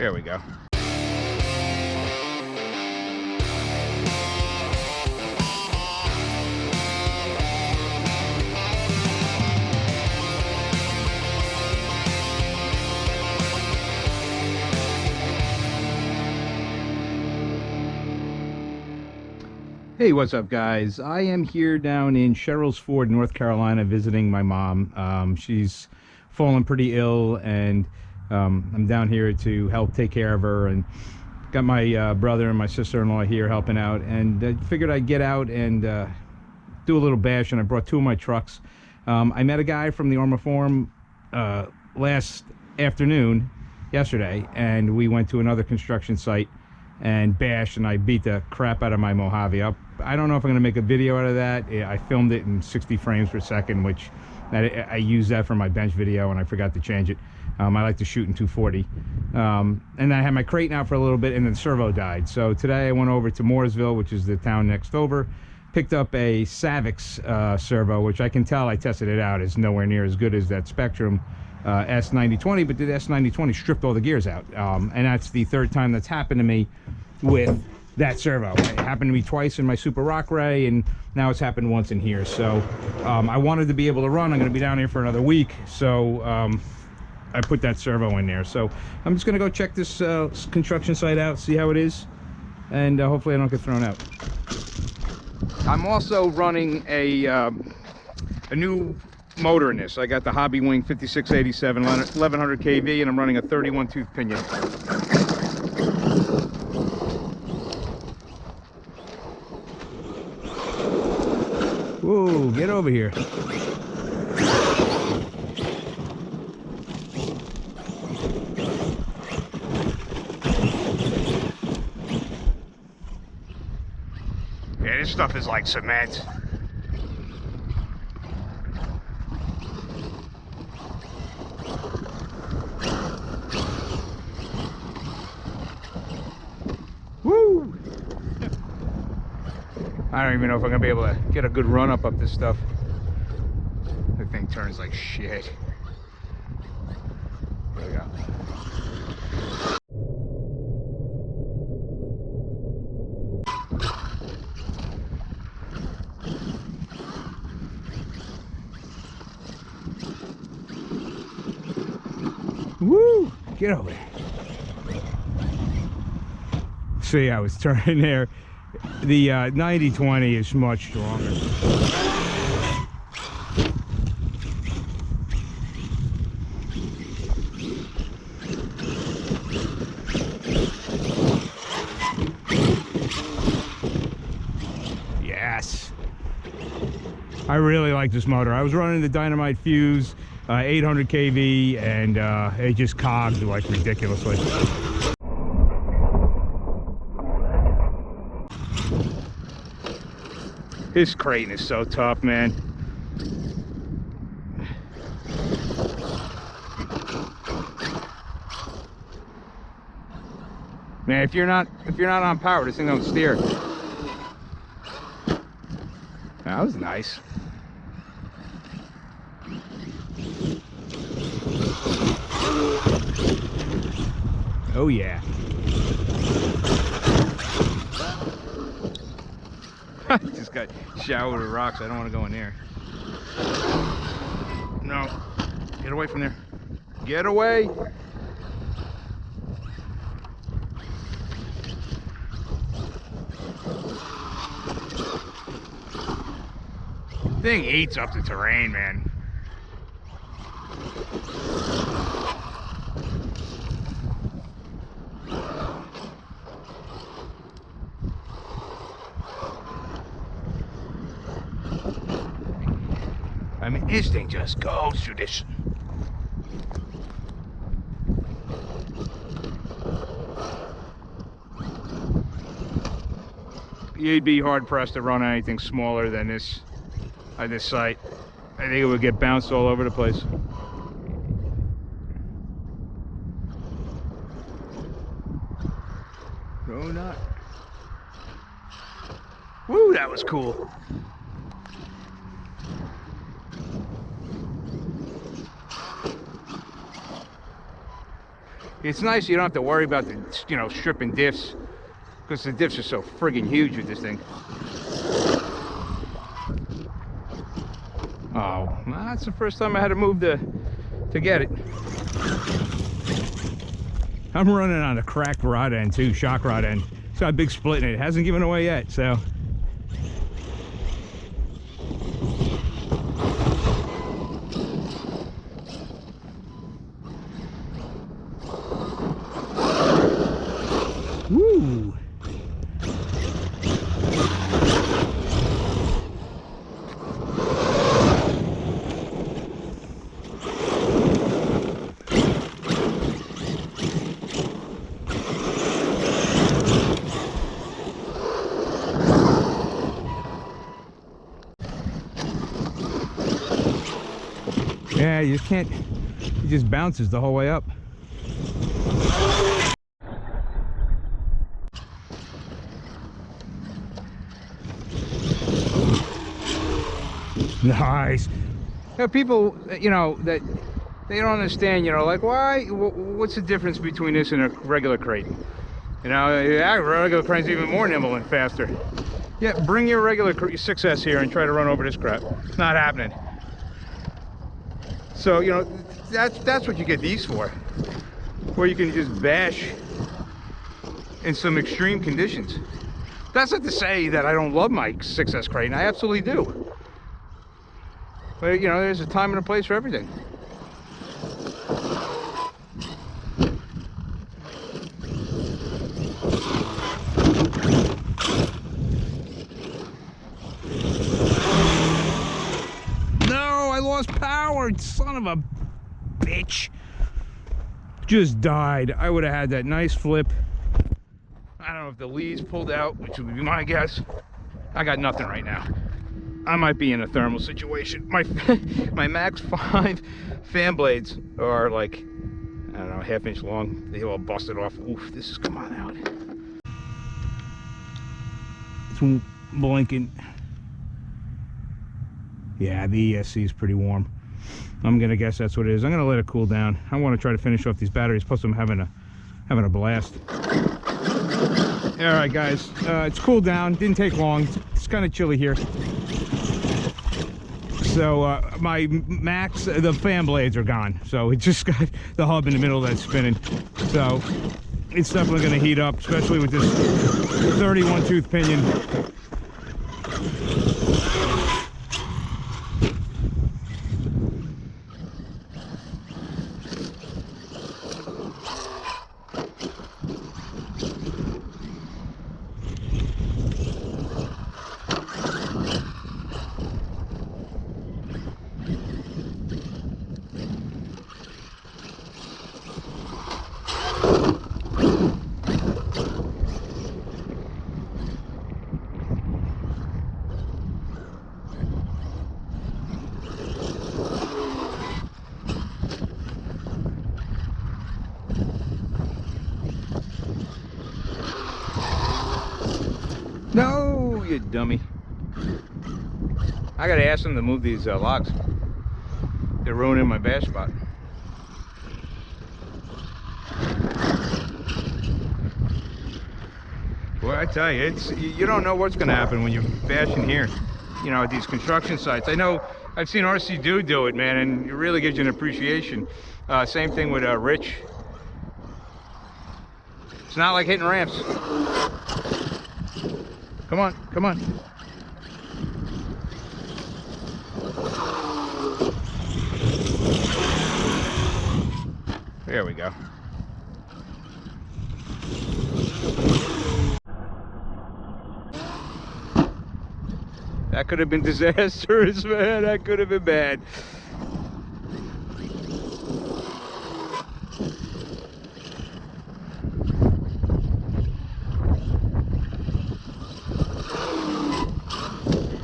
There we go. Hey, what's up, guys? I am here down in Sherrills Ford, North Carolina, visiting my mom. She's fallen pretty ill, and I'm down here to help take care of her, and got my brother and my sister-in-law here helping out, and I figured I'd get out and do a little bash, and I brought 2 of my trucks. I met a guy from the Arrma Forum last afternoon, yesterday, and we went to another construction site and bashed, and I beat the crap out of my Mojave up. I don't know if I'm going to make a video out of that. I filmed it in 60 frames per second, which I use that for my bench video, and I forgot to change it. I like to shoot in 240. And I had my Kraton out for a little bit, and then the servo died. So today I went over to Mooresville, which is the town next over, picked up a Savix servo, which I can tell, I tested it out, is nowhere near as good as that Spectrum S9020, but the S9020 stripped all the gears out. And that's the 3rd time that's happened to me with that servo. It happened to me twice in my Super Rock Ray, and now it's happened once in here. So I wanted to be able to run. I'm going to be down here for another week, so I put that servo in there. So I'm just going to go check this construction site out, see how it is, and hopefully I don't get thrown out. I'm also running a new motor in this. I got the Hobby Wing 5687 1100 kV, and I'm running a 31 tooth pinion. Whoa, get over here. Yeah, this stuff is like cement. Woo! I don't even know if I'm gonna be able to get a good run up this stuff. The thing turns like shit. There we go. Woo! Get over there. See, I was turning there. The 9020 is much stronger. Yes. I really like this motor. I was running the Dynamite Fuse 800 kV, and it just cogged like ridiculously. This Kraton is so tough, man. Man, if you're not on power, this thing don't steer. That was nice. Oh yeah. Just got showered with rocks. I don't want to go in there. No. Get away from there. Get away. Thing eats up the terrain, man. I mean, this thing just goes through this. You'd be hard pressed to run anything smaller than this at this site. I think it would get bounced all over the place. No, not. Woo, that was cool. It's nice you don't have to worry about the, you know, stripping diffs, because the diffs are so friggin' huge with this thing. Oh, well, that's the first time I had to move to get it. I'm running on a cracked rod end too, shock rod end. It's got a big split in it. It hasn't given away yet, so. Woo! Yeah, you just can't, it just bounces the whole way up. Nice. There are people, you know, that they don't understand, you know, like, why, what's the difference between this and a regular Kraton? You know, yeah, regular Kraton's even more nimble and faster. Yeah, bring your regular 6S here and try to run over this crap. It's not happening. So, you know, that's what you get these for, where you can just bash in some extreme conditions. That's not to say that I don't love my 6S Kraton. I absolutely do. But, you know, there's a time and a place for everything. No, I lost power, son of a bitch. Just died. I would have had that nice flip. I don't know if the leads pulled out, which would be my guess. I got nothing right now. I might be in a thermal situation. My Max 5 fan blades are like, I don't know, ½ inch long. They all busted off. Oof, this is come on out. It's blinking. Yeah, the ESC is pretty warm. I'm gonna guess that's what it is. I'm gonna let it cool down. I want to try to finish off these batteries. Plus, I'm having a blast. All right, guys, it's cooled down. Didn't take long. It's kind of chilly here. So my Max, the fan blades are gone. So it just got the hub in the middle that's spinning. So it's definitely going to heat up, especially with this 31 tooth pinion. No, you dummy. I gotta ask them to move these logs. They're ruining my bash spot. Well, I tell you, it's, you don't know what's gonna happen when you're bashing here, you know, at these construction sites. I know, I've seen RC do it, man, and it really gives you an appreciation. Same thing with Rich. It's not like hitting ramps. Come on, come on. There we go. That could have been disastrous, man. That could have been bad.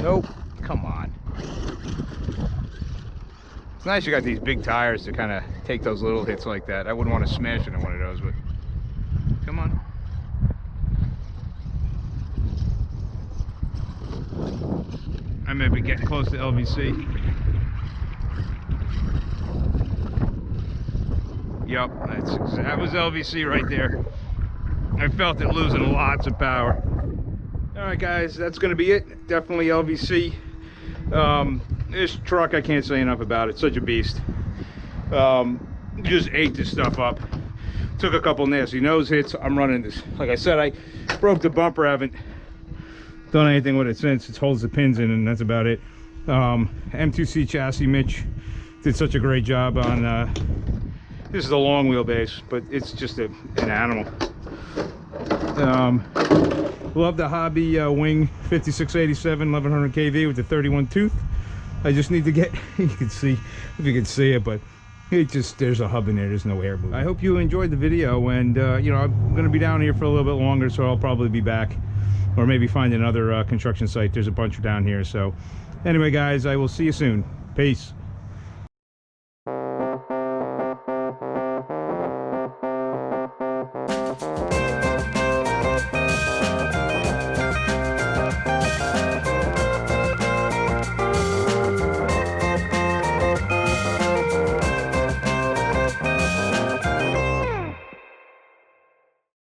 Nope. Come on. It's nice you got these big tires to kind of take those little hits like that. I wouldn't want to smash into one of those, but come on. I may be getting close to LVC. Yep, that was LVC right there. I felt it losing lots of power. All right, guys, that's going to be it. Definitely LVC. This truck, I can't say enough about it. Such a beast. Just ate this stuff up. Took a couple nasty nose hits. I'm running this. Like I said, I broke the bumper. I haven't done anything with it since. It holds the pins in, and that's about it. M2C chassis, Mitch did such a great job on. This is a long wheelbase, but it's just an animal. Love the Hobby Wing 5687 1100 kV with the 31 tooth. I just need to get, you can see, if you can see it, but it just, there's a hub in there, there's no air moving. I hope you enjoyed the video, and you know, I'm going to be down here for a little bit longer, so I'll probably be back, or maybe find another construction site. There's a bunch down here. So anyway, guys, I will see you soon. Peace.